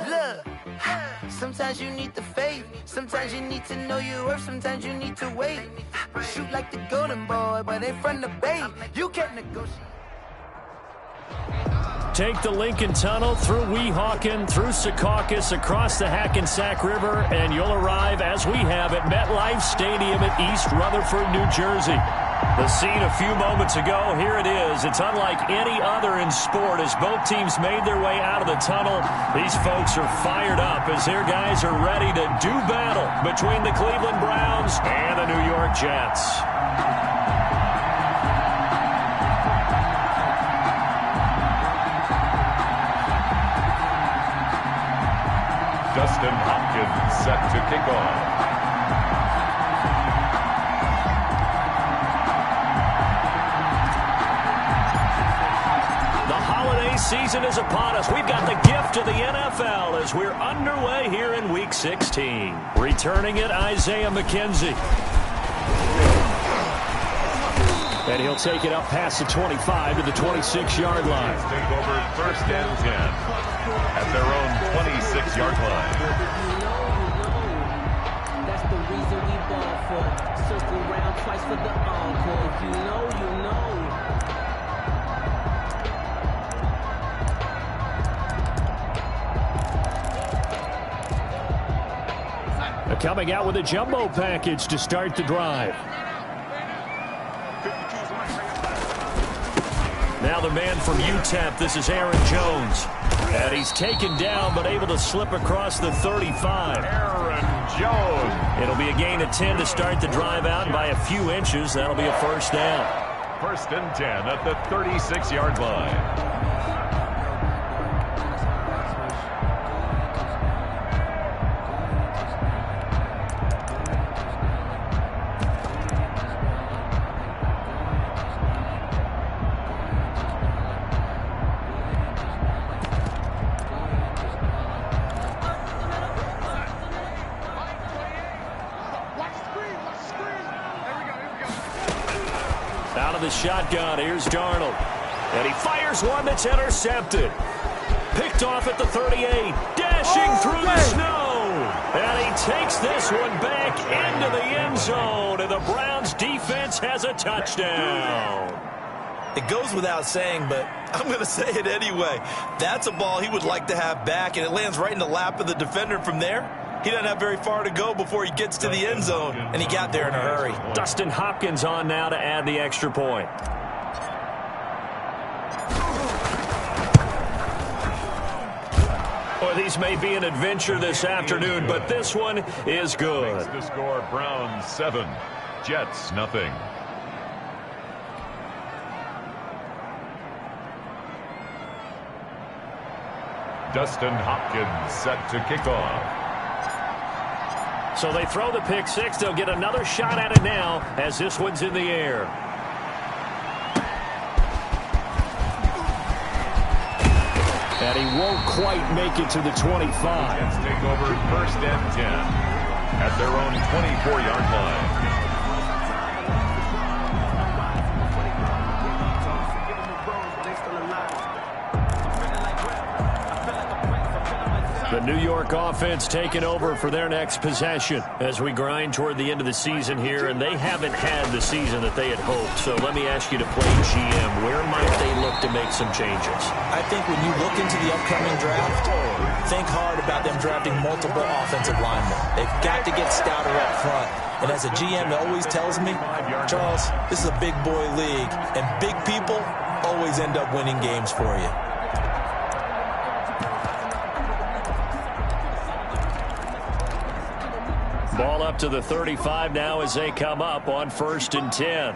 Look, sometimes you need the faith, sometimes you need to know your worth, sometimes you need to wait. Shoot like the golden boy, but in front of the bay, you can't negotiate. Take the Lincoln Tunnel through Weehawken, through Secaucus, across the Hackensack River, and you'll arrive, as we have, at MetLife Stadium at East Rutherford, New Jersey. The scene a few moments ago, here it is. It's unlike any other in sport as both teams made their way out of the tunnel. These folks are fired up as their guys are ready to do battle between the Cleveland Browns and the New York Jets. Dustin Hopkins set to kick off. The holiday season is upon us. We've got the gift of the NFL as we're underway here in Week 16. Returning it, Isaiah McKenzie. And he'll take it up past the 25 to the 26-yard line. Take over 1st and 10 at their own 26-yard line. That's the reason we ball for. Circle round twice for the encore. If you know, you know. Coming out with a jumbo package to start the drive. Now the man from UTEP, this is Aaron Jones. And he's taken down but able to slip across the 35. Aaron Jones. It'll be a gain of 10 to start the drive out, and by a few inches, that'll be a first down. 1st and 10 at the 36-yard line. Out of the shotgun, here's Darnold. And he fires one that's intercepted. Picked off at the 38, dashing through the snow. And he takes this one back into the end zone, and the Browns defense has a touchdown. It goes without saying, but I'm going to say it anyway. That's a ball he would like to have back, and it lands right in the lap of the defender from there. He doesn't have very far to go before he gets to the end zone, and he got there in a hurry. Dustin Hopkins on now to add the extra point. Well, these may be an adventure this afternoon, but this one is good. Makes the score Browns 7, Jets nothing. Dustin Hopkins set to kick off. So they throw the pick six. They'll get another shot at it now as this one's in the air. And he won't quite make it to the 25. Jets take over 1st and 10 at their own 24-yard line. The New York offense taking over for their next possession as we grind toward the end of the season here, and they haven't had the season that they had hoped. So let me ask you to play GM. Where might they look to make some changes? I think when you look into the upcoming draft, think hard about them drafting multiple offensive linemen. They've got to get stouter up front. And as a GM always tells me, Charles, this is a big boy league, and big people always end up winning games for you. Ball up to the 35 now as they come up on 1st and 10.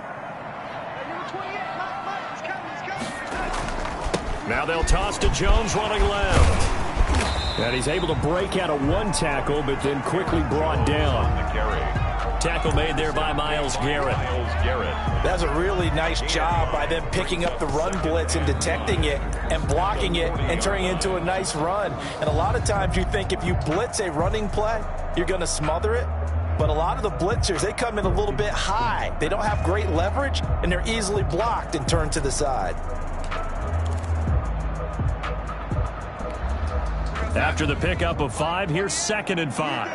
Now they'll toss to Jones running left. And he's able to break out of one tackle, but then quickly brought down. Tackle made there by Myles Garrett. That's a really nice job by them picking up the run blitz and detecting it and blocking it and turning it into a nice run. And a lot of times you think if you blitz a running play, you're going to smother it. But a lot of the blitzers, they come in a little bit high. They don't have great leverage, and they're easily blocked and turned to the side. After the pickup of 5, here's 2nd and 5.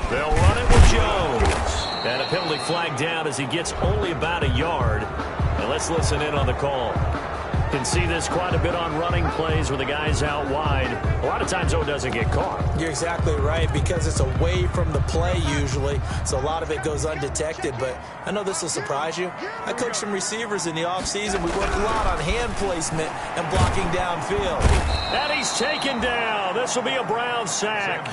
They'll run it with Jones. And a penalty flag down as he gets only about a yard. And let's listen in on the call. Can see this quite a bit on running plays where the guy's out wide. A lot of times, though, it doesn't get caught. You're exactly right, because it's away from the play usually, so a lot of it goes undetected. But I know this will surprise you. I coached some receivers in the offseason. We worked a lot on hand placement and blocking downfield. And he's taken down. This will be a Brown sack.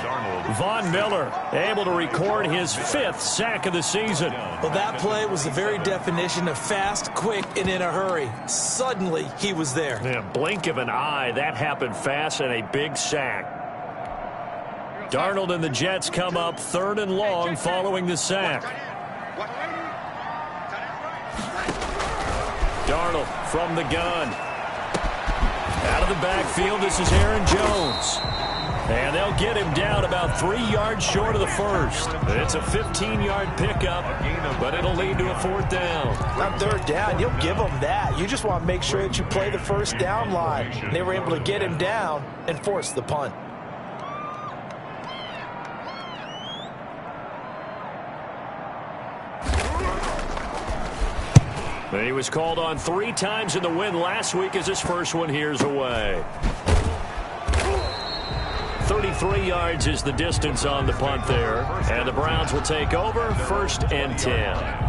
Von Miller able to record his 5th sack of the season. Well, that play was the very definition of fast, quick, and in a hurry. Suddenly, he was there. Yeah, blink of an eye, that happened fast, and a big sack. Darnold and the Jets come up 3rd and long following the sack. Darnold from the gun. Out of the backfield, this is Aaron Jones. And they'll get him down about 3 yards short of the first. It's a 15-yard pickup, but it'll lead to a 4th down. On 3rd down, you'll give them that. You just want to make sure that you play the first down line. They were able to get him down and force the punt. He was called on 3 times in the win last week as his first one here's away. 33 yards is the distance on the punt there. And the Browns will take over 1st and 10.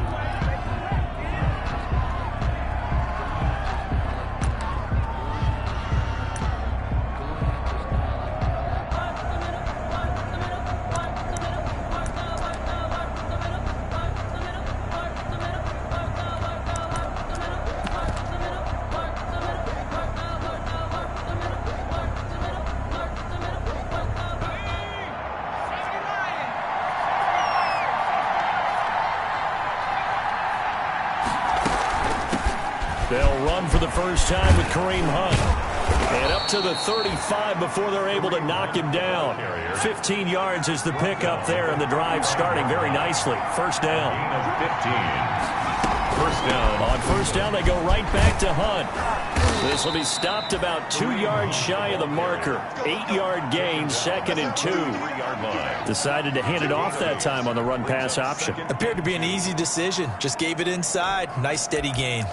They'll run for the first time with Kareem Hunt. And up to the 35 before they're able to knock him down. 15 yards is the pickup there, and the drive starting very nicely. 1st down. 15. 1st down. On 1st down, they go right back to Hunt. This will be stopped about 2 yards shy of the marker. 8-yard gain, 2nd and 2. Decided to hand it off that time on the run-pass option. Appeared to be an easy decision. Just gave it inside. Nice steady gain.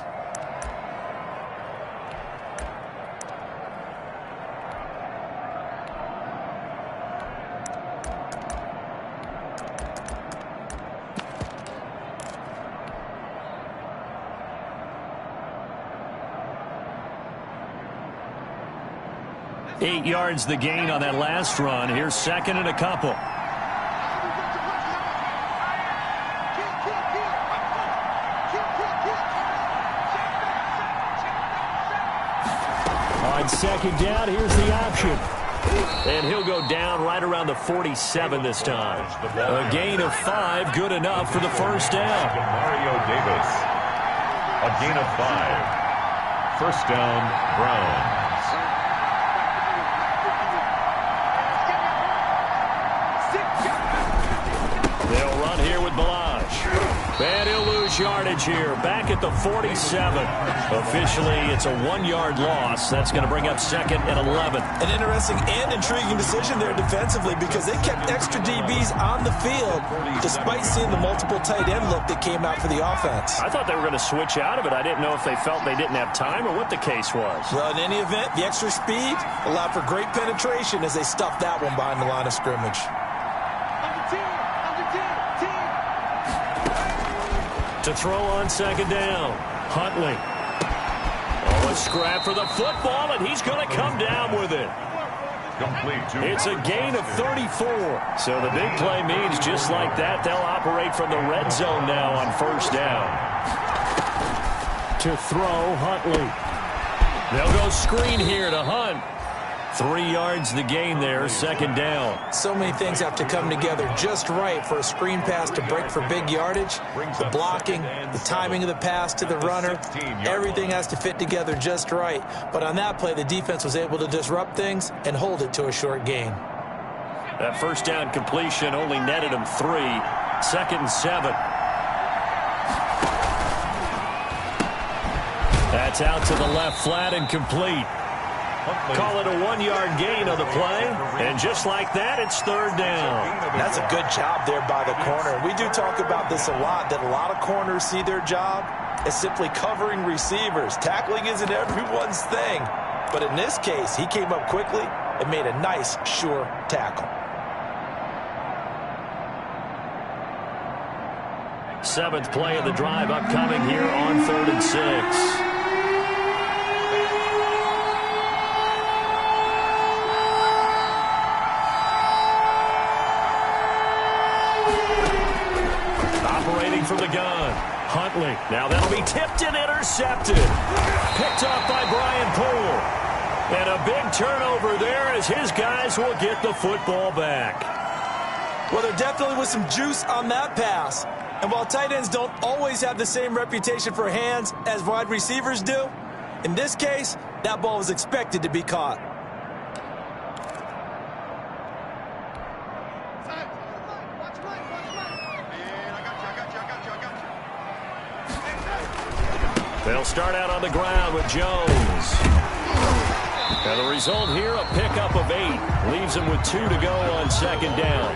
Eight yards the gain on that last run. Here's 2nd and a couple. On 2nd down, here's the option. And he'll go down right around the 47 this time. A gain of 5, good enough for the 1st down. Mario Davis. A gain of 5. 1st down, Browns. They'll run here with Balaj. And he'll lose yardage here. Back at the 47. Officially, it's a 1-yard loss. That's going to bring up 2nd and 11. An interesting and intriguing decision there defensively, because they kept extra DBs on the field despite seeing the multiple tight end look that came out for the offense. I thought they were going to switch out of it. I didn't know if they felt they didn't have time or what the case was. Well, in any event, the extra speed allowed for great penetration as they stuffed that one behind the line of scrimmage. To throw on 2nd down, Huntley. Oh, a scrap for the football, and he's going to come down with it. It's a gain of 34. So the big play means just like that, they'll operate from the red zone now on 1st down. To throw, Huntley. They'll go screen here to Hunt. 3 yards the gain there, 2nd down. So many things have to come together just right for a screen pass to break for big yardage. The blocking, the timing of the pass to the runner, everything has to fit together just right. But on that play, the defense was able to disrupt things and hold it to a short gain. That 1st down completion only netted him 3. 2nd and 7. That's out to the left, flat and complete. Call it a 1-yard gain on the play. And just like that, it's third down. That's a good job there by the corner. We do talk about this a lot, that a lot of corners see their job as simply covering receivers. Tackling isn't everyone's thing. But in this case, he came up quickly and made a nice, sure tackle. 7th play of the drive upcoming here on 3rd and 6. Operating from the gun, Huntley. Now that'll be tipped and intercepted. Picked off by Brian Poole. And a big turnover there as his guys will get the football back. Well, there definitely was some juice on that pass. And while tight ends don't always have the same reputation for hands as wide receivers do, in this case, that ball was expected to be caught. They'll start out on the ground with Jones. And the result here, a pickup of 8. Leaves him with 2 to go on 2nd down.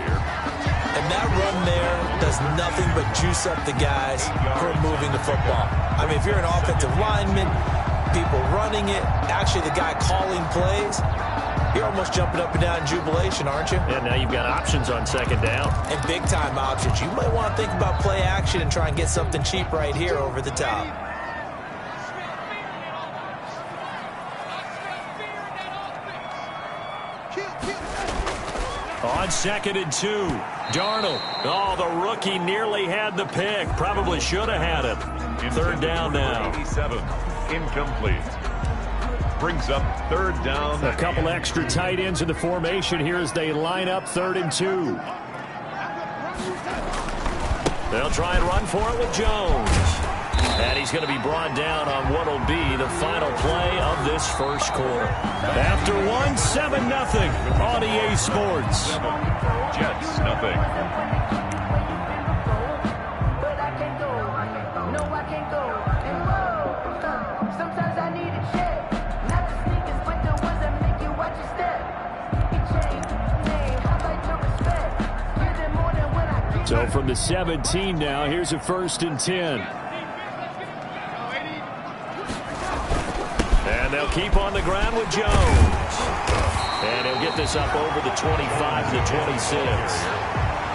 And that run there does nothing but juice up the guys who are moving the football. I mean, if you're an offensive lineman, people running it, actually the guy calling plays, you're almost jumping up and down in jubilation, aren't you? And now you've got options on 2nd down. And big-time options. You might want to think about play action and try and get something cheap right here over the top. On 2nd and 2, Darnold. Oh, the rookie nearly had the pick. Probably should have had it. 3rd down now. 87, incomplete. Brings up 3rd down. A couple extra tight ends in the formation here as they line up 3rd and 2. They'll try and run for it with Jones. And he's going to be brought down on what will be the final play of this first quarter. After 1, 7-0 on EA Sports. Jets, nothing. So from the 17 now, here's a 1st and 10. And they'll keep on the ground with Jones. And he'll get this up over the 25 to the 26.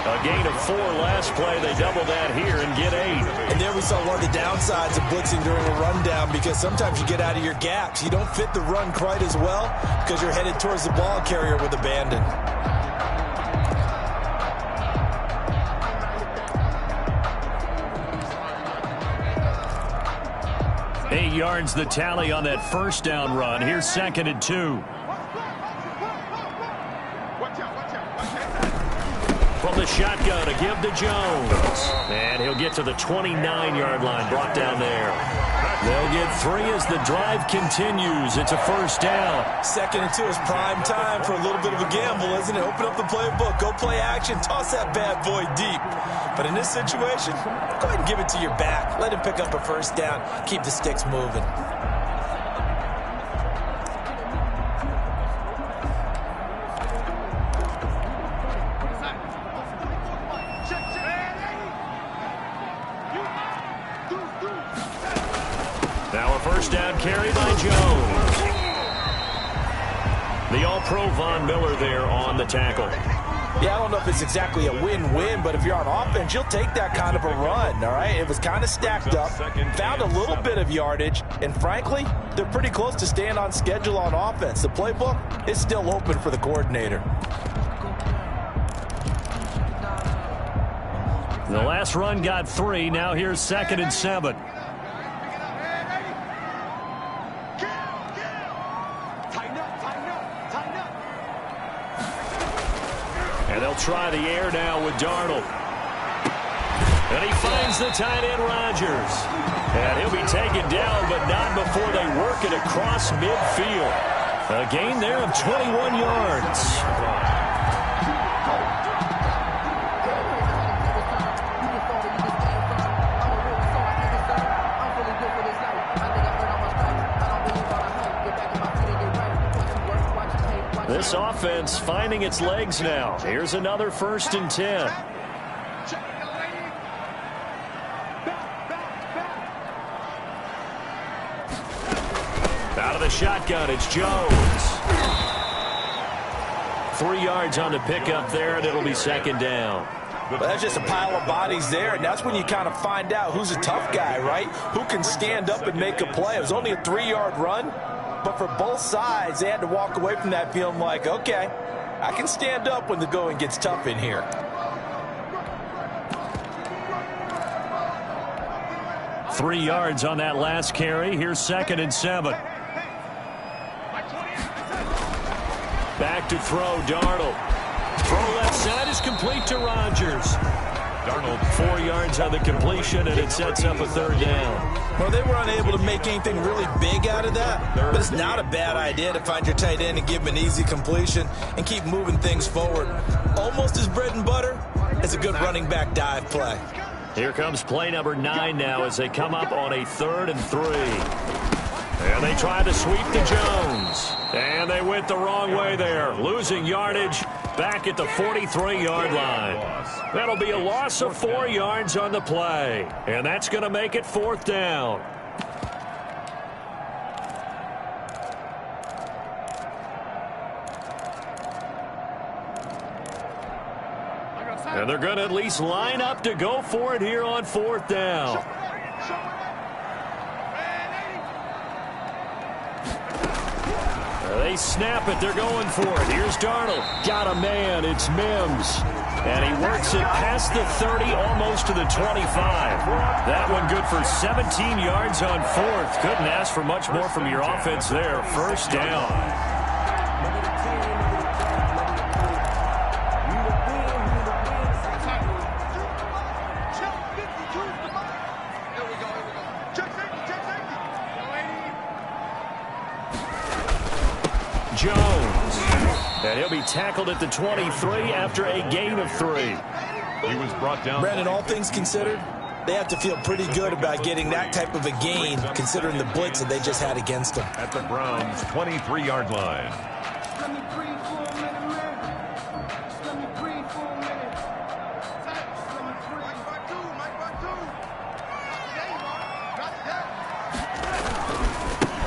A gain of 4 last play. They double that here and get 8. And there we saw one of the downsides of blitzing during a rundown, because sometimes you get out of your gaps. You don't fit the run quite as well because you're headed towards the ball carrier with abandon. Eight yards the tally on that 1st down run. Here's 2nd and 2. From the shotgun, a give to Jones. And he'll get to the 29-yard line, brought down there. They'll get 3 as the drive continues. It's a 1st down. 2nd and 2 is prime time for a little bit of a gamble, isn't it? Open up the playbook, go play action, toss that bad boy deep. But in this situation, go ahead and give it to your back. Let him pick up a 1st down. Keep the sticks moving. Now a 1st down carry by Jones. The All-Pro Von Miller there on the tackle. Yeah, I don't know if it's exactly a win-win, but if you're on offense, you'll take that kind of a run, all right? It was kind of stacked up, found a little bit of yardage, and frankly, they're pretty close to staying on schedule on offense. The playbook is still open for the coordinator. The last run got 3. Now here's 2nd and 7. And they'll try the air now with Darnold. And he finds the tight end Rodgers. And he'll be taken down, but not before they work it across midfield. A gain there of 21 yards. This offense finding its legs now. Here's another 1st and 10. Out of the shotgun, it's Jones. 3 yards on the pickup there, and it'll be 2nd down. Well, that's just a pile of bodies there, and that's when you kind of find out who's a tough guy, right? Who can stand up and make a play. It was only a 3-yard run, but for both sides, they had to walk away from that feeling like, okay, I can stand up when the going gets tough in here. Three yards on that last carry. Here's 2nd and 7. Back to throw, Darnold. Throw left side is complete to Rodgers. Darnold 4 yards on the completion, and it sets up a 3rd down. Well, they were unable to make anything really big out of that, but it's not a bad idea to find your tight end and give him an easy completion and keep moving things forward. Almost as bread and butter as a good running back dive play. Here comes play number 9 now as they come up on a 3rd and 3. And they try to sweep to Jones. And they went the wrong way there, losing yardage back at the 43-yard line. That'll be a loss of 4 yards on the play. And that's going to make it 4th down. And they're going to at least line up to go for it here on 4th down. They snap it. They're going for it. Here's Darnold. Got a man. It's Mims. And he works it past the 30, almost to the 25. That one good for 17 yards on 4th. Couldn't ask for much more from your offense there. 1st down. Jones. And he'll be tackled at the 23 after a gain of 3. He was brought down. Brandon, all things considered, they have to feel pretty good about getting that type of a gain, considering the blitz that they just had against them. At the Browns' 23-yard line.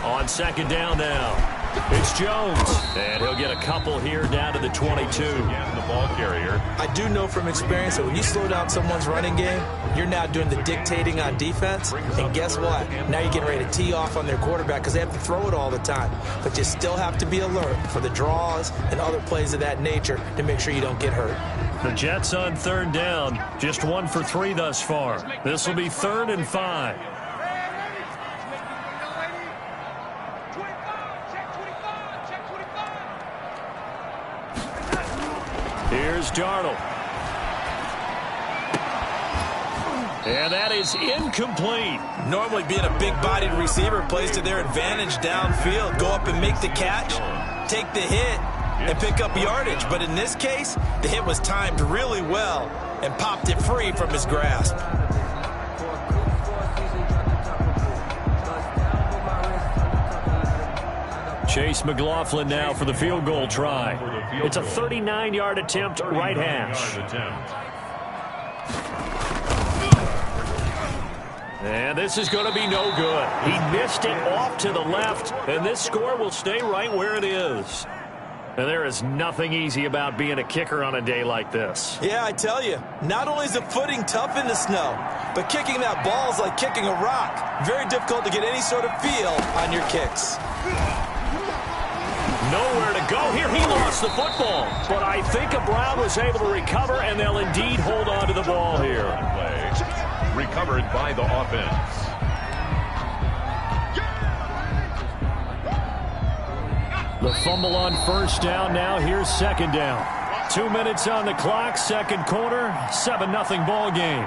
On 2nd down now. It's Jones, and he'll get a couple here down to the 22. The ball carrier. I do know from experience that when you slow down someone's running game, you're now doing the dictating on defense, and guess what? Now you're getting ready to tee off on their quarterback because they have to throw it all the time. But you still have to be alert for the draws and other plays of that nature to make sure you don't get hurt. The Jets on 3rd down, just 1 for 3 thus far. This will be 3rd and 5. Here's Darnold. And that is incomplete. Normally being a big-bodied receiver plays to their advantage downfield. Go up and make the catch, take the hit, and pick up yardage. But in this case, the hit was timed really well and popped it free from his grasp. Chase McLaughlin now for the field goal try. It's a 39-yard attempt, right hash. And this is going to be no good. He missed it off to the left, and this score will stay right where it is. And there is nothing easy about being a kicker on a day like this. Yeah, I tell you, not only is the footing tough in the snow, but kicking that ball is like kicking a rock. Very difficult to get any sort of feel on your kicks. Nowhere to go here. He lost the football. But I think Brown was able to recover, and they'll indeed hold on to the ball here. Recovered by the offense. The fumble on 1st down now. Here's 2nd down. 2 minutes on the clock. 2nd quarter. 7-0 ball game.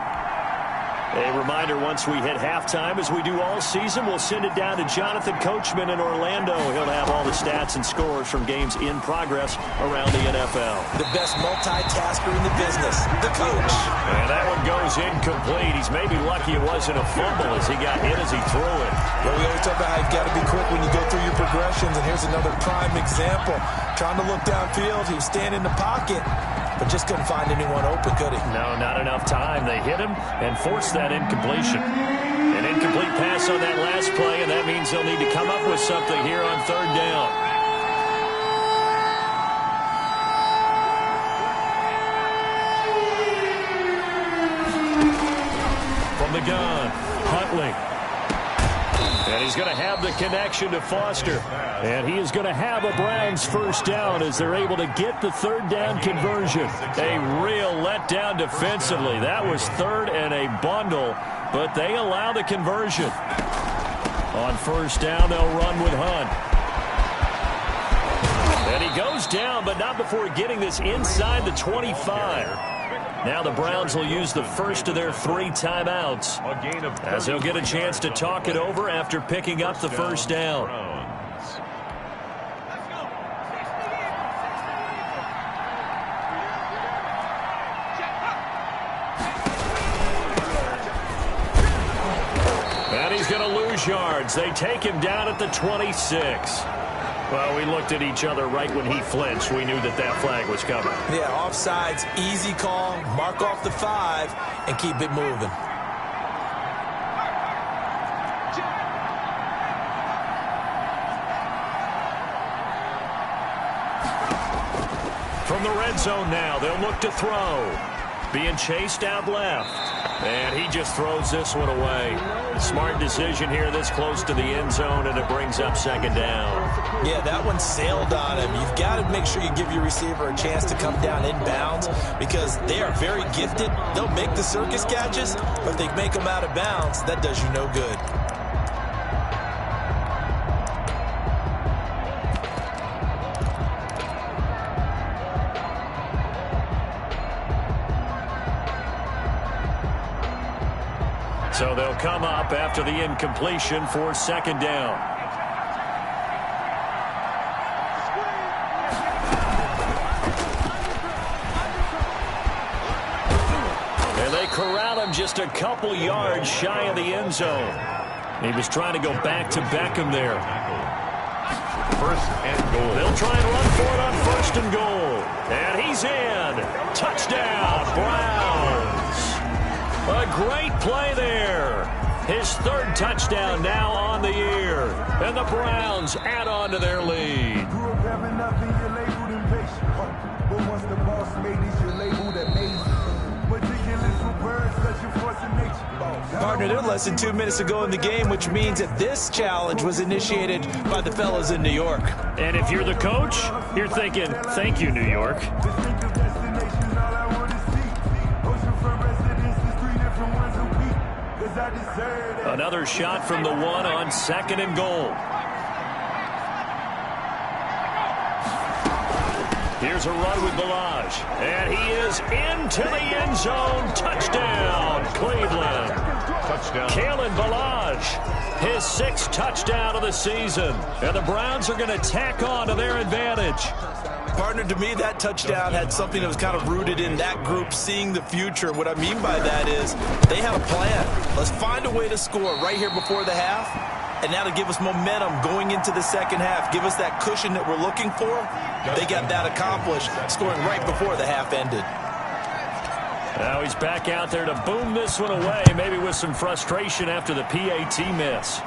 A reminder, once we hit halftime, as we do all season, we'll send it down to Jonathan Coachman in Orlando. He'll have all the stats and scores from games in progress around the NFL. The best multitasker in the business, the coach. And that one goes incomplete. He's maybe lucky it wasn't a fumble as he got hit as he threw it. Well, we always talk about how you've got to be quick when you go through your progressions, and here's another prime example. Trying to look downfield, he was standing in the pocket, but just couldn't find anyone open, could he? No, not enough time. They hit him and forced that incompletion. An incomplete pass on that last play, and that means they'll need to come up with something here on third down. From the gun, Huntley. And he's going to have the connection to Foster. And he is going to have a Browns first down as they're able to get the third down conversion. A real letdown defensively. That was third and a bundle, but they allow the conversion. On first down, they'll run with Hunt. And he goes down, but not before getting this inside the 25. Now the Browns will use the first of their 3 timeouts as they'll get a chance to talk it over after picking up the first down. And he's going to lose yards. They take him down at the 26. Well, we looked at each other right when he flinched. We knew that that flag was coming. Yeah, offsides, easy call, mark off the 5, and keep it moving. From the red zone now, they'll look to throw. Being chased out left. And he just throws this one away. Smart decision here this close to the end zone, and it brings up second down. Yeah, that one sailed on him. You've got to make sure you give your receiver a chance to come down inbounds because they are very gifted. They'll make the circus catches, but if they make them out of bounds, that does you no good. So they'll come up after the incompletion for second down. And they corral him just a couple yards shy of the end zone. He was trying to go back to Beckham there. First and goal. They'll try and run for it on first and goal. And he's in. Touchdown, Browns. A great play there. His third touchdown now on the year. And the Browns add on to their lead. Partner, they're less than 2 minutes to go in the game, which means that this challenge was initiated by the fellas in New York. And if you're the coach, you're thinking, thank you, New York. Another shot from the one on second and goal. Here's a run with Balaj. And he is into the end zone. Touchdown, Cleveland. Touchdown. Kalen Balaj, his 6th touchdown of the season. And the Browns are going to tack on to their advantage. Partner, to me, that touchdown had something that was kind of rooted in that group seeing the future. What I mean by that is they had a plan. Let's find a way to score right here before the half. And now to give us momentum going into the second half, give us that cushion that we're looking for. They got that accomplished, scoring right before the half ended. Now he's back out there to boom this one away, maybe with some frustration after the PAT miss.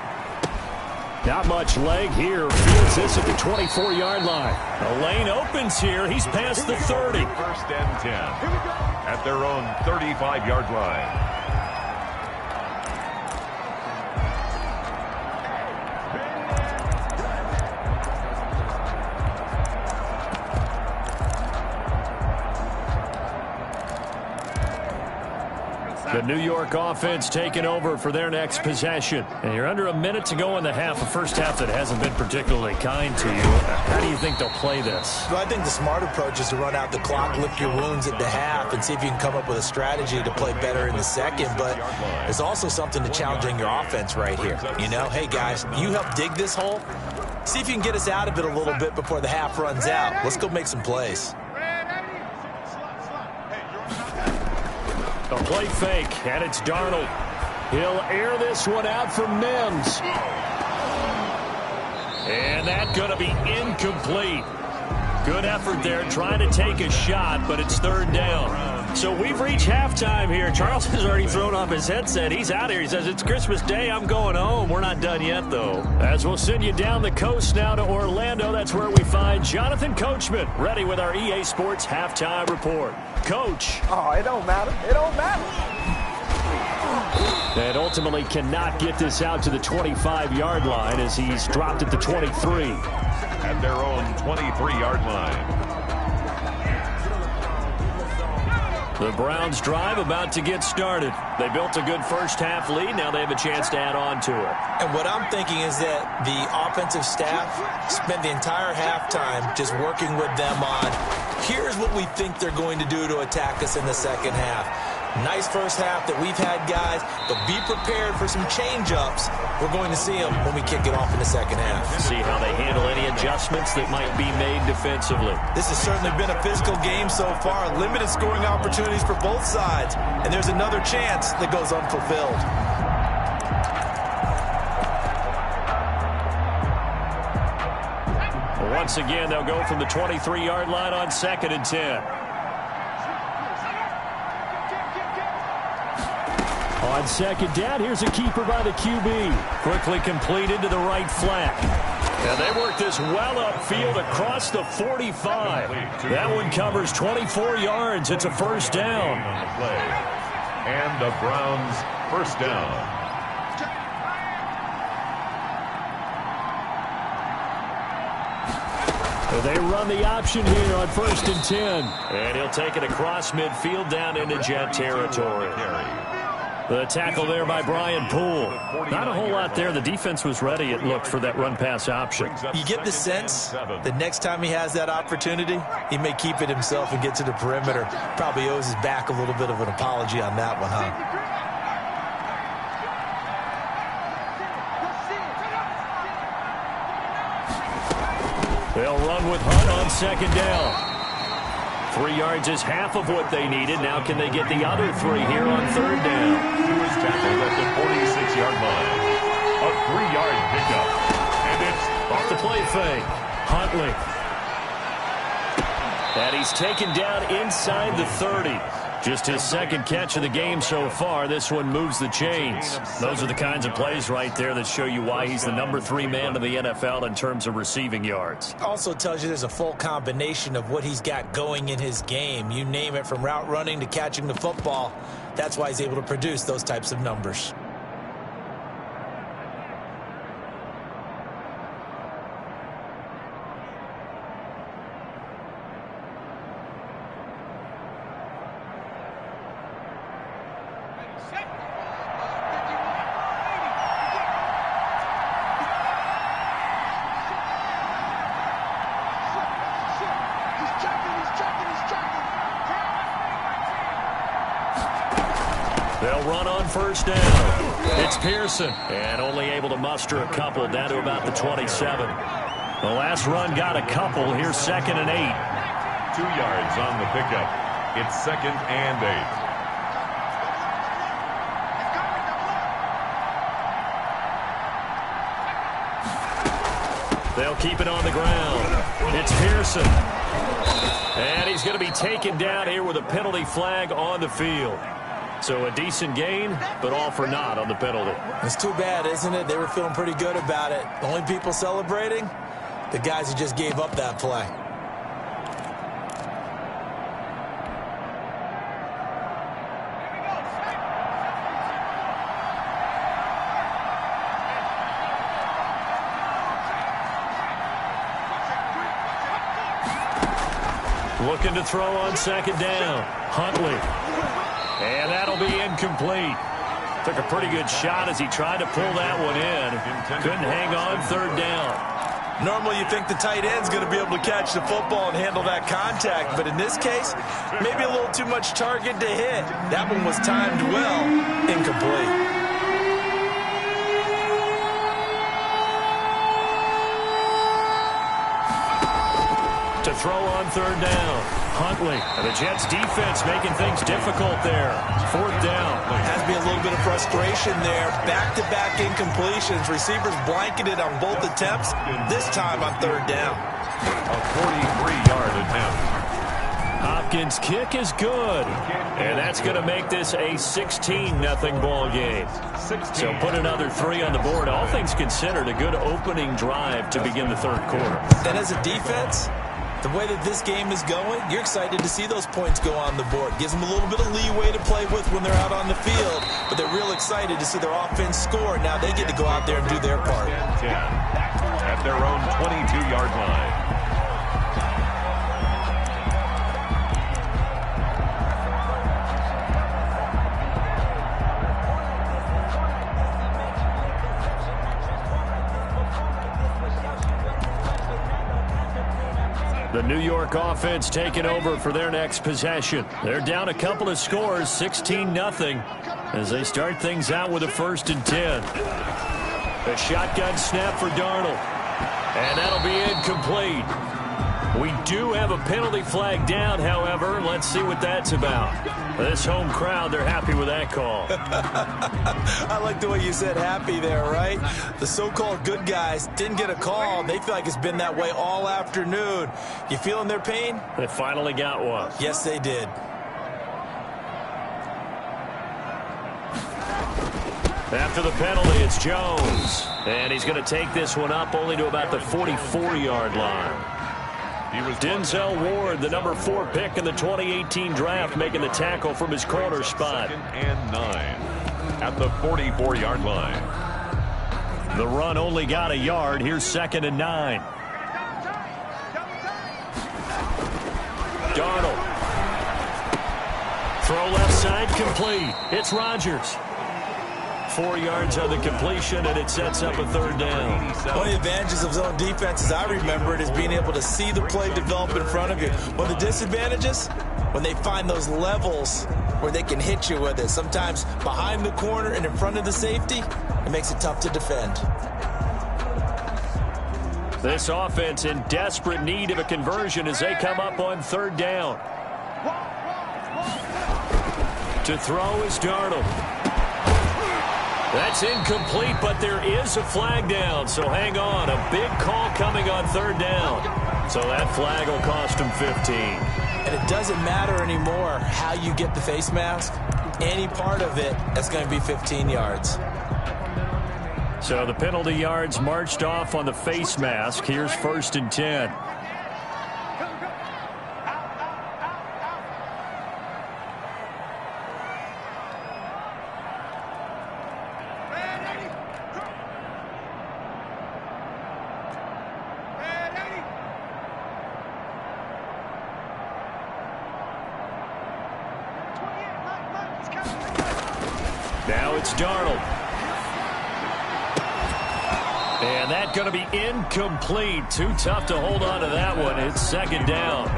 Not much leg here. Fields this at the 24-yard line. The lane opens here. He's past the 30. First and 10 at their own 35-yard line. The New York offense taking over for their next possession. And you're under a minute to go in the half, a first half that hasn't been particularly kind to you. How do you think they'll play this? Well, I think the smart approach is to run out the clock, lick your wounds at the half, and see if you can come up with a strategy to play better in the second. But there's also something to challenging your offense right here. You know, hey, guys, you help dig this hole. See if you can get us out of it a little bit before the half runs out. Let's go make some plays. A play fake, and it's Darnold. He'll air this one out for Mims. And that's going to be incomplete. Good effort there, trying to take a shot, but it's third down. So we've reached halftime here. Charles has already thrown off his headset. He's out here. He says, it's Christmas Day. I'm going home. We're not done yet, though. As we'll send you down the coast now to Orlando, that's where we find Jonathan Coachman, ready with our EA Sports Halftime Report. Coach. Oh, it don't matter. It don't matter. And ultimately cannot get this out to the 25-yard line as he's dropped at the 23. At their own 23-yard line. The Browns drive about to get started. They built a good first half lead. Now they have a chance to add on to it. And what I'm thinking is that the offensive staff spent the entire halftime just working with them on, here's what we think they're going to do to attack us in the second half. Nice first half that we've had, guys, but be prepared for some change-ups. We're going to see them when we kick it off in the second half. See how they handle any adjustments that might be made defensively. This has certainly been a physical game so far. Limited scoring opportunities for both sides. And there's another chance that goes unfulfilled. Once again, they'll go from the 23-yard line on 2nd and 10. On second down, here's a keeper by the QB. Quickly completed to the right flat. And they work this well upfield across the 45. That one covers 24 yards. It's a first down. On the play. And the Browns first down. They run the option here on 1st and 10. And he'll take it across midfield down into Jet territory. The tackle there by Brian Poole. Not a whole lot there. The defense was ready, it looked, for that run-pass option. You get the sense that next time he has that opportunity, he may keep it himself and get to the perimeter. Probably owes his back a little bit of an apology on that one, huh? They'll run with Hunt on second down. 3 yards is half of what they needed. Now can they get the other 3 here on third down? He was tackled at the 46-yard line. A 3-yard pickup. And it's off the play fake. Huntley. And he's taken down inside the 30. Just his second catch of the game so far. This one moves the chains. Those are the kinds of plays right there that show you why he's the number 3 man in the NFL in terms of receiving yards. Also tells you there's a full combination of what he's got going in his game. You name it, from route running to catching the football. That's why he's able to produce those types of numbers. They'll run on first down. It's Pearson, and only able to muster a couple down to about the 27. The last run got a couple. Here's 2nd and 8. 2 yards on the pickup. It's 2nd and 8. They'll keep it on the ground. It's Pearson. And he's going to be taken down here with a penalty flag on the field. So a decent gain, but all for naught on the penalty. It's too bad, isn't it? They were feeling pretty good about it. The only people celebrating, the guys who just gave up that play. Looking to throw on second down. Huntley. And that'll be incomplete. Took a pretty good shot as he tried to pull that one in. Couldn't hang on third down. Normally you think the tight end's going to be able to catch the football and handle that contact, but in this case, maybe a little too much target to hit. That one was timed well, incomplete. To throw on third down. Huntley, and the Jets defense making things difficult there. Fourth down. Has to be a little bit of frustration there. Back-to-back incompletions. Receivers blanketed on both attempts, this time on third down. A 43-yard attempt. Hopkins' kick is good. And that's going to make this a 16-0 ball game. So put another 3 on the board. All things considered, a good opening drive to begin the third quarter. And as a defense, the way that this game is going, you're excited to see those points go on the board. Gives them a little bit of leeway to play with when they're out on the field, but they're real excited to see their offense score. Now they get to go out there and do their part. 10 at their own 22-yard line. The New York offense taking over for their next possession. They're down a couple of scores, 16-0, as they start things out with a 1st and 10. A shotgun snap for Darnold, and that'll be incomplete. We do have a penalty flag down, however. Let's see what that's about. This home crowd, they're happy with that call. I like the way you said happy there, right? The so-called good guys didn't get a call. They feel like it's been that way all afternoon. You feeling their pain? They finally got one. Yes, they did. After the penalty, it's Jones. And he's going to take this one up only to about the 44-yard line. Denzel Ward, the number 4 pick in the 2018 draft, making the tackle from his corner spot. 2nd and 9 at the 44-yard line. The run only got a yard. Here's 2nd and 9. Darnold. Throw left side, complete. It's Rodgers. 4 yards on the completion, and it sets up a 3rd down. One of the advantages of zone defense, as I remember it, is being able to see the play develop in front of you. One of the disadvantages, when they find those levels where they can hit you with it. Sometimes behind the corner and in front of the safety, it makes it tough to defend. This offense in desperate need of a conversion as they come up on 3rd down. To throw is Darnold. That's incomplete, but there is a flag down, so hang on. A big call coming on 3rd down. So that flag will cost him 15. And it doesn't matter anymore how you get the face mask. Any part of it, that's going to be 15 yards. So the penalty yards marched off on the face mask. Here's 1st and 10. Now it's Darnold. And that's going to be incomplete. Too tough to hold on to that one. It's 2nd down.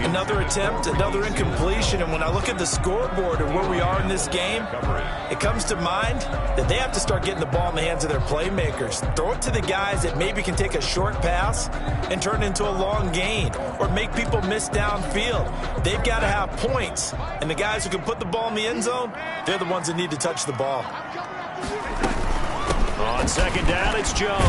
Another attempt, another incompletion. And when I look at the scoreboard and where we are in this game, it comes to mind that they have to start getting the ball in the hands of their playmakers. Throw it to the guys that maybe can take a short pass and turn it into a long gain or make people miss downfield. They've got to have points. And the guys who can put the ball in the end zone, they're the ones that need to touch the ball. On 2nd down, it's Jones.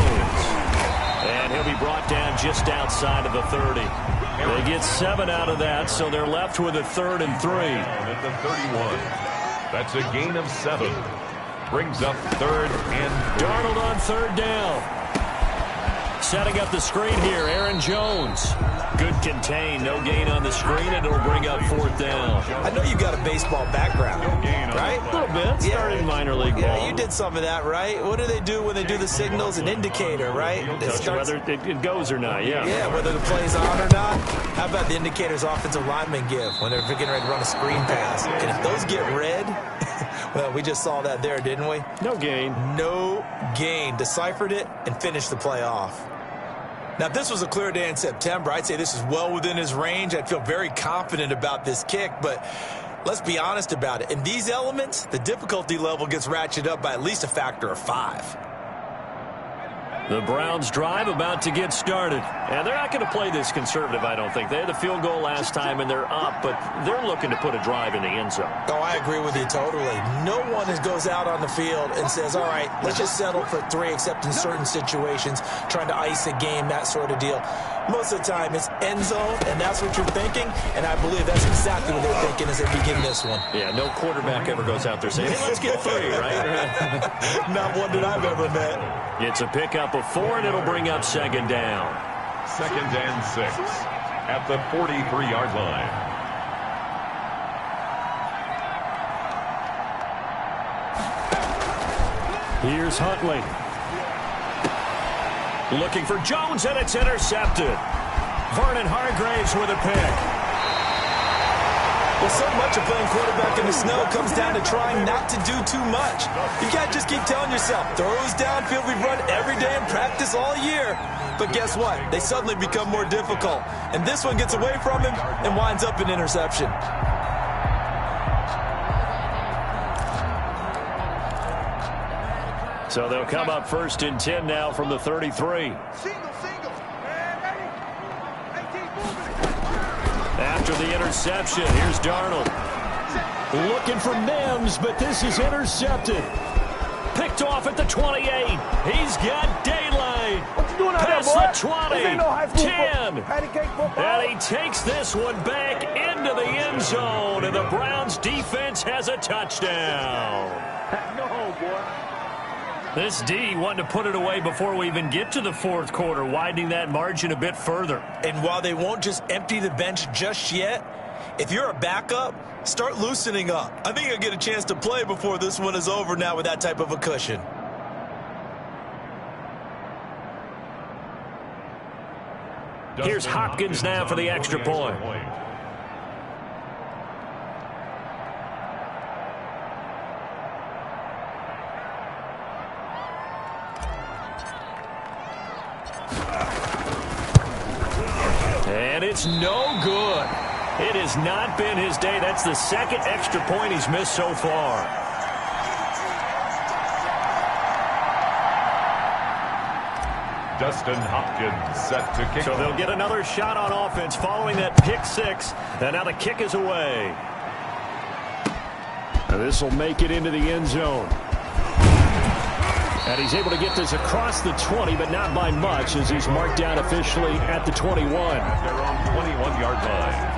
And he'll be brought down just outside of the 30. They get 7 out of that, so they're left with a 3rd and 3. At the 31. That's a gain of 7. Brings up 3rd and 3. Darnold on 3rd down. Setting up the screen here, Aaron Jones. Good contain, no gain on the screen, and it'll bring up 4th down. I know you got a baseball background, right? A little bit. Started minor league ball. Yeah, you did some of that, right? What do they do when they do the signals? An indicator, right? Whether it goes or not, yeah. Yeah, whether the play's on or not. How about the indicators offensive linemen give when they're getting ready to run a screen pass? And if those get red, well, we just saw that there, didn't we? No gain. No gain. Deciphered it and finished the play off. Now, if this was a clear day in September, I'd say this is well within his range. I'd feel very confident about this kick, but let's be honest about it. In these elements, the difficulty level gets ratcheted up by at least a factor of 5. The Browns drive about to get started. And they're not going to play this conservative, I don't think. They had the field goal last time, and they're up, but they're looking to put a drive in the end zone. Oh, I agree with you totally. No one goes out on the field and says, all right, let's just settle for 3, except in certain situations, trying to ice a game, that sort of deal. Most of the time, it's end zone, and that's what you're thinking, and I believe that's exactly what they're thinking as they begin this one. Yeah, no quarterback ever goes out there saying, hey, let's get 3, right? Not one that I've ever met. It's a pickup of 4, and it'll bring up 2nd down. 2nd and 6 at the 43-yard line. Here's Huntley. Looking for Jones, and it's intercepted. Vernon Hargraves with a pick. Well, so much of playing quarterback in the snow comes down to trying not to do too much. You got to just keep telling yourself, throws downfield we've run every day in practice all year. But guess what? They suddenly become more difficult. And this one gets away from him and winds up an interception. So they'll come up 1st and 10 now from the 33. After the interception, here's Darnold. Looking for Mims, but this is intercepted. Picked off at the 28. He's got daylight. What you doing out there, boy? Past the 20. This ain't no high school 10. Patty-cake football. And he takes this one back into the end zone, and the Browns defense has a touchdown. No, boy. This D wanting to put it away before we even get to the 4th quarter, widening that margin a bit further. And while they won't just empty the bench just yet, if you're a backup, start loosening up. I think you'll get a chance to play before this one is over now with that type of a cushion. Here's Hopkins now for the extra point. And it's no good. It has not been his day. That's the 2nd extra point he's missed so far. Dustin Hopkins set to kick. So they'll get another shot on offense following that pick 6. And now the kick is away. This will make it into the end zone. And he's able to get this across the 20, but not by much, as he's marked down officially at the 21. At their own 21-yard line.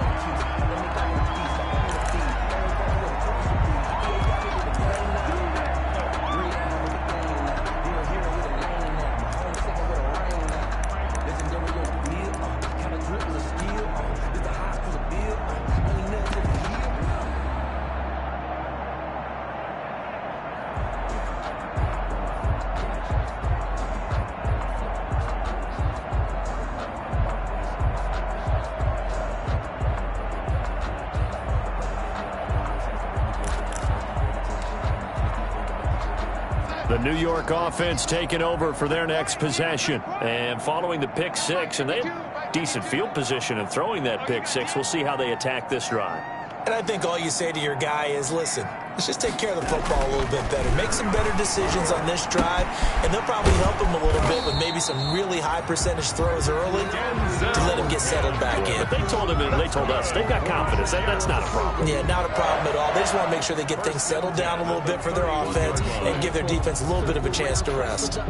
The New York offense taking over for their next possession. And following the pick 6, and they have decent field position of throwing that pick 6. We'll see how they attack this drive. And I think all you say to your guy is, listen, let's just take care of the football a little bit better. Make some better decisions on this drive, and they'll probably help him a little bit with maybe some really high percentage throws early to let him get settled back in. But they told him, and they told us, they've got confidence. That's not a problem. Yeah, not a problem at all. They just want to make sure they get things settled down a little bit for their offense and give their defense a little bit of a chance to rest.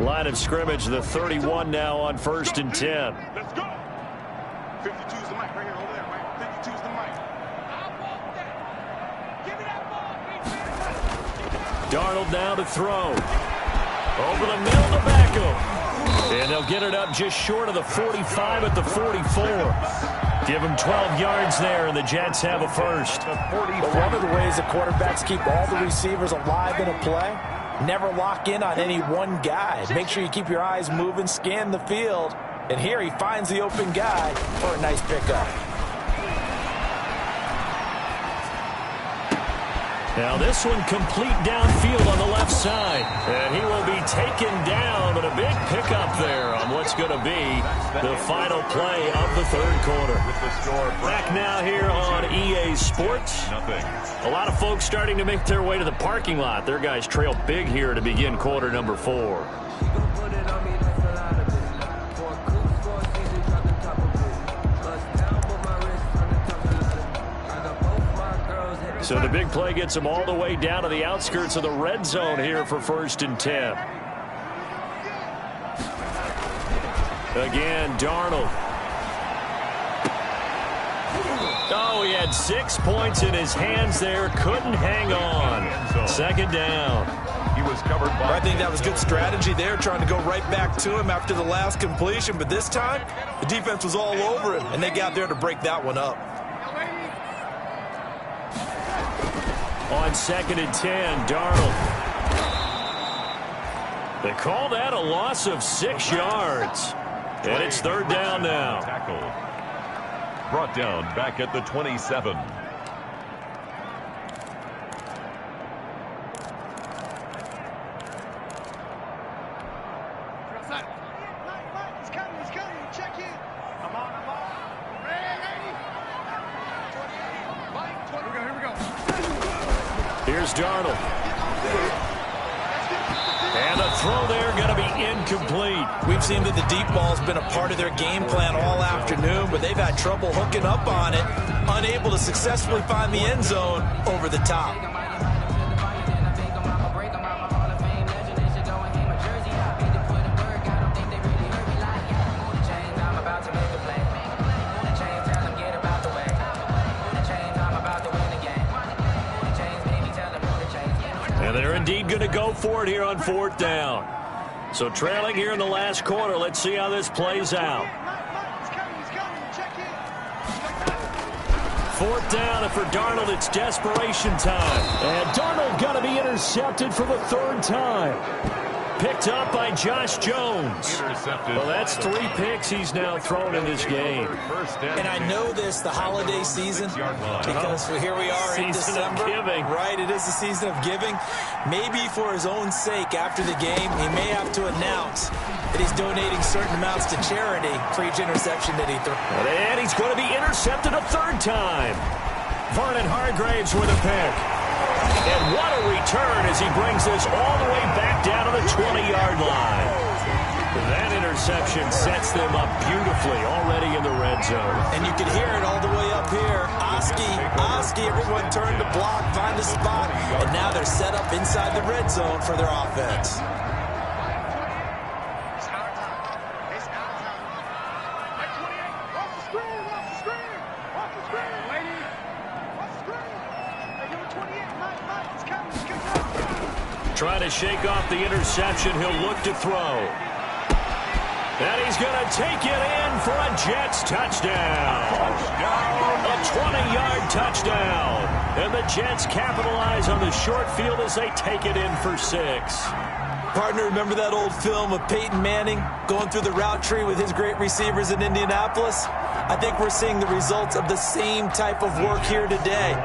Line of scrimmage, the 31 now on 1st and 10. Let's go. 52's the mic right here, over there, right? 52's the mic. I want that. Give me that ball, Darnold now to throw. Over the middle to Beckham. And they'll get it up just short of the 45 at the 44. Give them 12 yards there, and the Jets have a first. But one of the ways the quarterbacks keep all the receivers alive in a play, never lock in on any one guy. Make sure you keep your eyes moving, scan the field. And here he finds the open guy for a nice pickup. Now this one complete downfield on the left side. And he will be taken down, but a big pickup there on what's going to be the final play of the third quarter. Back now here on EA Sports. A lot of folks starting to make their way to the parking lot. Their guys trail big here to begin quarter number 4. So the big play gets them all the way down to the outskirts of the red zone here for 1st and 10. Again, Darnold. Oh, he had 6 points in his hands there. Couldn't hang on. 2nd down. He was covered by... I think that was good strategy there, trying to go right back to him after the last completion. But this time, the defense was all over him, and they got there to break that one up. On 2nd and 10, Darnold. They call that a loss of 6 yards. And it's 3rd down now. Tackle. Brought down back at the 27. He's coming. Check in. I'm on. Ready? 28. Here we go. Here's Darnold. And a throw there going to be incomplete. We've seen that the deep ball's been a part of their game plan all afternoon, but they've had trouble hooking up on it, unable to successfully find the end zone over the top. And they're indeed going to go for it here on 4th down. So trailing here in the last quarter. Let's see how this plays out. 4th down, and for Darnold, it's desperation time. And Darnold going to be intercepted for the 3rd time. Picked up by Josh Jones. Well, that's 3 picks he's now thrown in this game. And I know this, the holiday season, because here we are in December. Right, it is the season of giving. Maybe for his own sake, after the game, he may have to announce that he's donating certain amounts to charity for each interception that he threw. And he's going to be intercepted a 3rd time. Vernon Hargraves with a pick. And what a return as he brings this all the way back down to the 20-yard line. That interception sets them up beautifully already in the red zone. And you can hear it all the way up here. Oski, everyone turned to block, find the spot, and now they're set up inside the red zone for their offense. Trying to shake off the interception. He'll look to throw. And he's going to take it in for a Jets touchdown. A 20-yard touchdown. And the Jets capitalize on the short field as they take it in for 6. Partner, remember that old film of Peyton Manning going through the route tree with his great receivers in Indianapolis? I think we're seeing the results of the same type of work here today.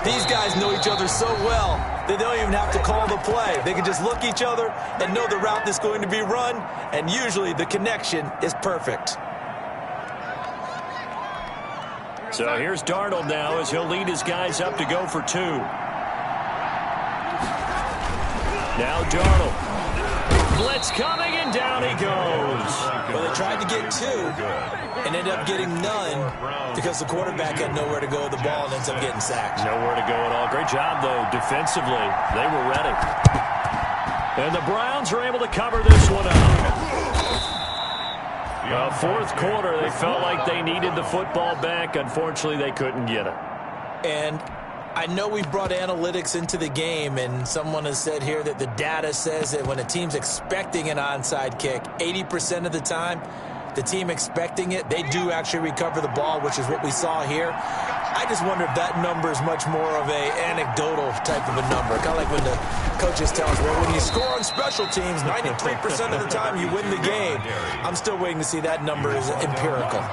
These guys know each other so well that they don't even have to call the play. They can just look each other and know the route that's going to be run, and usually the connection is perfect. So here's Darnold now as he'll lead his guys up to go for 2. Now Darnold. Blitz coming, and down he goes. Well, they tried to get 2 and ended up getting none because the quarterback had nowhere to go with the ball and ends up getting sacked. Nowhere to go at all. Great job, though, defensively. They were ready. And the Browns are able to cover this one up. Fourth quarter, they felt like they needed the football back. Unfortunately, they couldn't get it. And I know we've brought analytics into the game, and someone has said here that the data says that when a team's expecting an onside kick, 80% of the time, the team expecting it, they do actually recover the ball, which is what we saw here. I just wonder if that number is much more of a anecdotal type of a number. Kind of like when the coaches tell us, well, when you score on special teams, 93% of the time you win the game. I'm still waiting to see that number is empirical.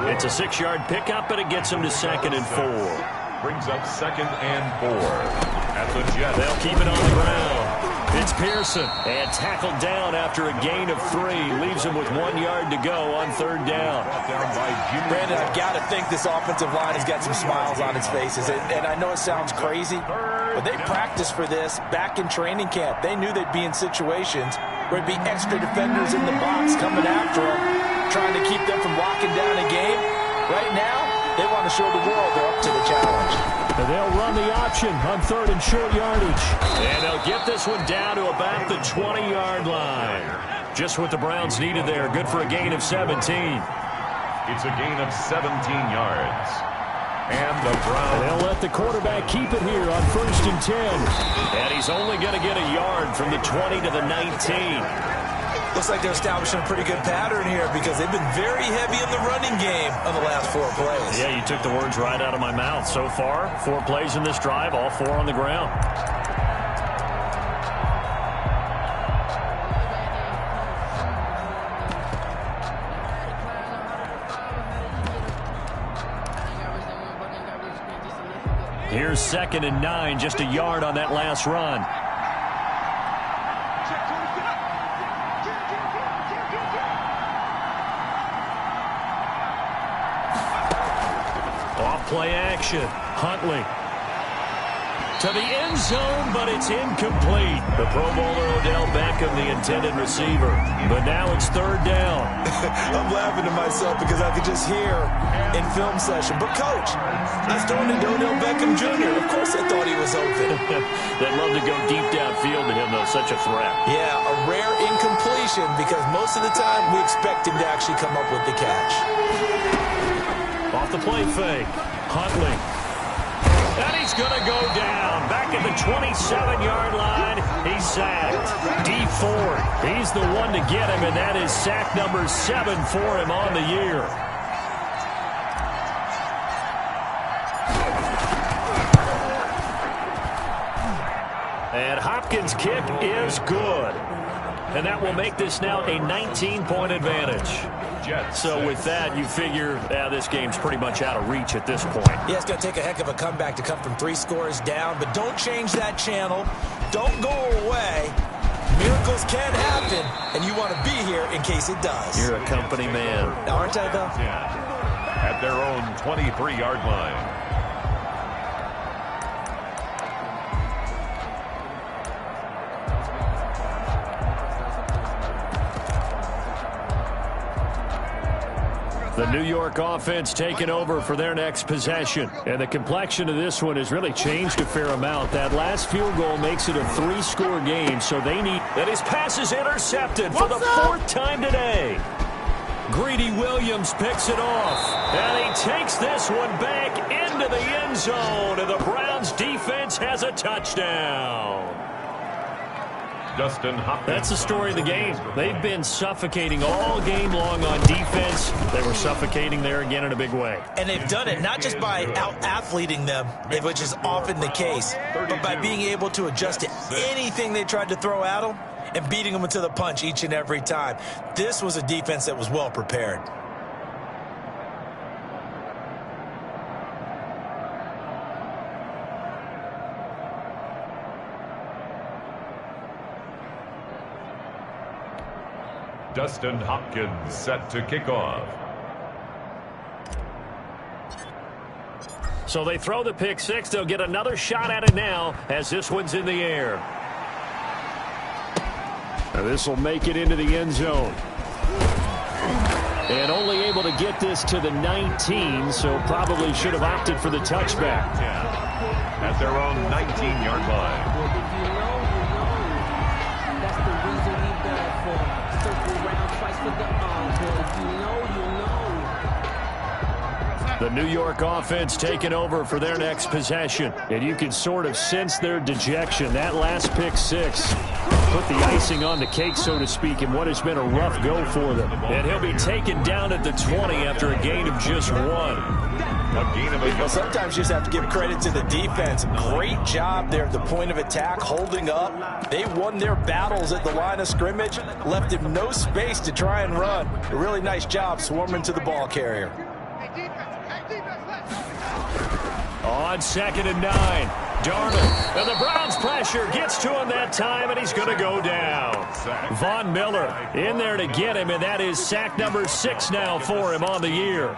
It's a 6-yard pickup, but it gets them to 2nd and 4. Brings up 2nd and 4 at the Jets. They'll keep it on the ground. It's Pearson, and tackled down after a gain of 3. Leaves him with 1 yard to go on 3rd down. Brandon, I've got to think this offensive line has got some smiles on its faces. And I know it sounds crazy, but they practiced for this back in training camp. They knew they'd be in situations where it'd be extra defenders in the box coming after them, trying to keep them from locking down a game. Right now, they want to show the world they're up to the challenge. And they'll run the option on 3rd and short yardage. And they'll get this one down to about the 20-yard line. Just what the Browns needed there. Good for a gain of 17. It's a gain of 17 yards. And the Browns. They'll let the quarterback keep it here on 1st and 10. And he's only going to get a yard from the 20 to the 19. Looks like they're establishing a pretty good pattern here because they've been very heavy in the running game on the last 4 plays. Yeah, you took the words right out of my mouth. So far, 4 plays in this drive, all 4 on the ground. Here's 2nd and 9, just a yard on that last run. Play action. Huntley to the end zone, but it's incomplete. The Pro Bowler Odell Beckham, the intended receiver. But now it's 3rd down. I'm laughing to myself because I could just hear in film session. But, Coach, I was throwing to Odell Beckham Jr. Of course I thought he was open. They'd love to go deep downfield to him, though. Such a threat. Yeah, a rare incompletion because most of the time we expect him to actually come up with the catch. Off the play fake. Huntley. And he's going to go down. Back at the 27-yard line. He's sacked. D Ford. He's the one to get him, and that is sack number 7 for him on the year. And Hopkins' kick is good. And that will make this now a 19-point advantage. So with that, you figure this game's pretty much out of reach at this point. Yeah, it's going to take a heck of a comeback to come from 3 scores down, but don't change that channel. Don't go away. Miracles can happen, and you want to be here in case it does. You're a company man. Aren't I, though? At their own 23-yard line. The New York offense taking over for their next possession. And the complexion of this one has really changed a fair amount. That last field goal makes it a 3-score game, so they need... And his pass is intercepted for the 4th time today. Greedy Williams picks it off. And he takes this one back into the end zone. And the Browns defense has a touchdown. Justin Hopkins. That's the story of the game. They've been suffocating all game long on defense. They were suffocating there again in a big way. And they've done it not just by out-athleting them, which is often the case, but by being able to adjust to anything they tried to throw at them and beating them to the punch each and every time. This was a defense that was well prepared. Dustin Hopkins set to kick off. So they throw the pick 6. They'll get another shot at it now as this one's in the air. Now this will make it into the end zone. And only able to get this to the 19, so probably should have opted for the touchback. At their own 19-yard line. for the encore. If you know, you know. The New York offense taking over for their next possession. And you can sort of sense their dejection. That last pick six put the icing on the cake, so to speak, in what has been a rough go for them. And he'll be taken down at the 20 after a gain of just one. Well, sometimes you just have to give credit to the defense. Great job there at the point of attack, holding up. They won their battles at the line of scrimmage, left him no space to try and run. A really nice job swarming to the ball carrier. On 2nd and 9, Darnold. And the Browns pressure gets to him that time, and he's going to go down. Von Miller in there to get him, and that is sack number 6 now for him on the year.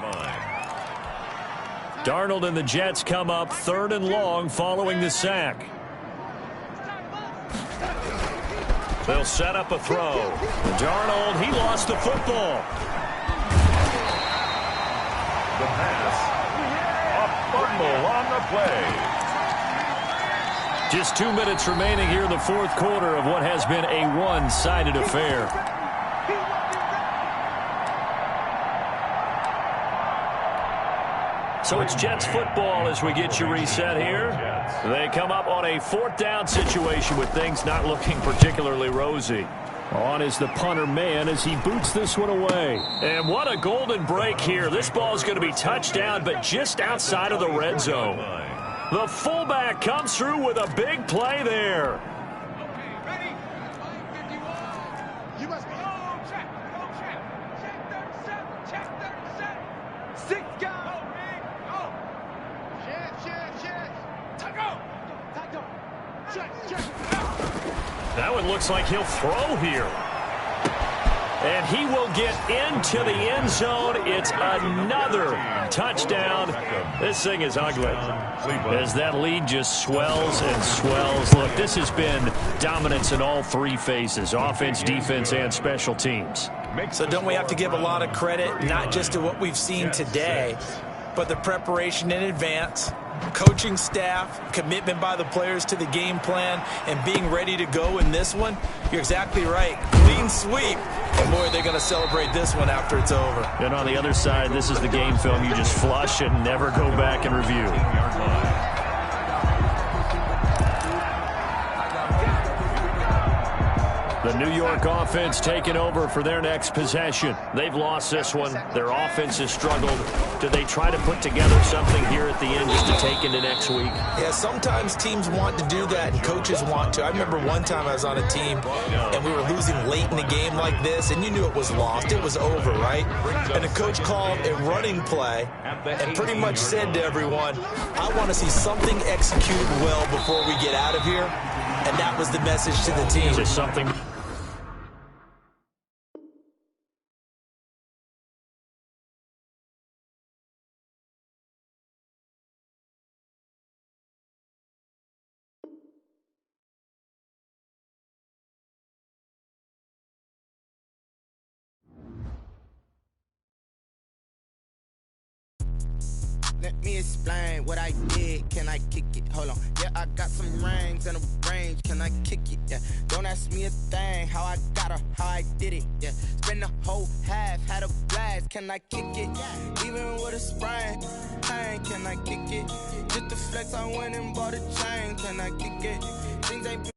Darnold and the Jets come up 3rd and long following the sack. They'll set up a throw. Darnold, he lost the football. The pass. A fumble on the play. Just 2 minutes remaining here in the 4th quarter of what has been a one-sided affair. So it's Jets football as we get you reset here. They come up on a 4th down situation with things not looking particularly rosy. On is the punter man as he boots this one away. And what a golden break here. This ball is going to be touchdown, but just outside of the red zone. The fullback comes through with a big play there. Okay, ready? 51. You must be. Oh, check. Oh, check. Check 37. Check 37. 6 guys. Oh, man. Oh. Check. Taco. Check. That one looks like he'll throw here. And he will get into the end zone. It's another touchdown. This thing is ugly as that lead just swells and swells. Look, this has been dominance in all 3 phases, offense, defense, and special teams. So don't we have to give a lot of credit, not just to what we've seen today, but the preparation in advance, coaching staff, commitment by the players to the game plan, and being ready to go in this one? You're exactly right. Clean sweep. And boy, they're going to celebrate this one after it's over. And on the other side, this is the game film you just flush and never go back and review. The New York offense taking over for their next possession. They've lost this one. Their offense has struggled. Do they try to put together something here at the end just to take into next week? Yeah, sometimes teams want to do that and coaches want to. I remember one time I was on a team and we were losing late in the game like this, and you knew it was lost. It was over, right? And the coach called a running play and pretty much said to everyone, I want to see something executed well before we get out of here. And that was the message to the team. Just something. Let me explain what I did. Can I kick it? Hold on. Yeah, I got some rings and a range. Can I kick it? Yeah. Don't ask me a thing. How I got her, how I did it. Yeah. Spend the whole half, had a blast. Can I kick it? Even with a sprain. Pain, can I kick it? Just the flex, I went and bought a chain. Can I kick it? Things ain't